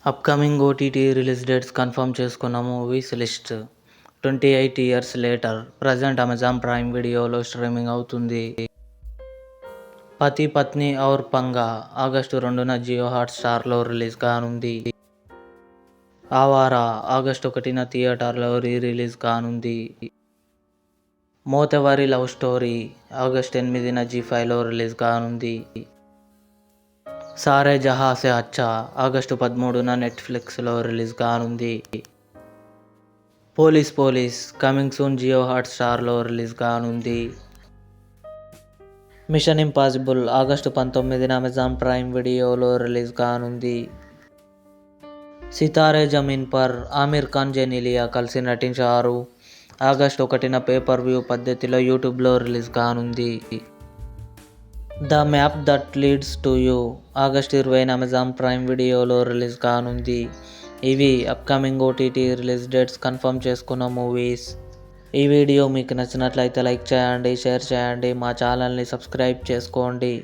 Upcoming OTT release dates confirm చేసుకున్న movies list. 28 years later present Amazon Prime వీడియోలో streaming అవుతుంది. Pati Patni Aur Panga August 2న Jio హాట్స్టార్లో రిలీజ్ కానుంది. ఆవారా ఆగస్టు 1న థియేటర్లో రిలీజ్ కానుంది. మోతెవరి లవ్ స్టోరీ ఆగస్టు 8న జీ5లో రిలీజ్ కానుంది. సారే జహాं సే అచ్చా ఆగస్టు 13న నెట్ఫ్లిక్స్లో రిలీజ్ కానుంది. పోలీస్ కమింగ్ సూన్ జియో హాట్స్టార్లో రిలీజ్ కానుంది. మిషన్ ఇంపాసిబుల్ ఆగస్టు 19న అమెజాన్ ప్రైమ్ వీడియోలో రిలీజ్ కానుంది. సితారే జమీన్ పర్ ఆమిర్ ఖాన్, జెనీలియా కలిసి నటించారు. ఆగస్టు 1న పేపర్ వ్యూ పద్ధతిలో యూట్యూబ్లో రిలీజ్ కానుంది. The map that leads to you August 20న అమెజాన్ ప్రైమ్ వీడియోలో రిలీజ్ కానుంది. ఇవి upcoming OTT release dates confirm చేసుకున్న మూవీస్. ఈ వీడియో మీకు నచ్చినట్లయితే లైక్ చేయండి, షేర్ చేయండి, మా ఛానల్ని సబ్స్క్రైబ్ చేసుకోండి.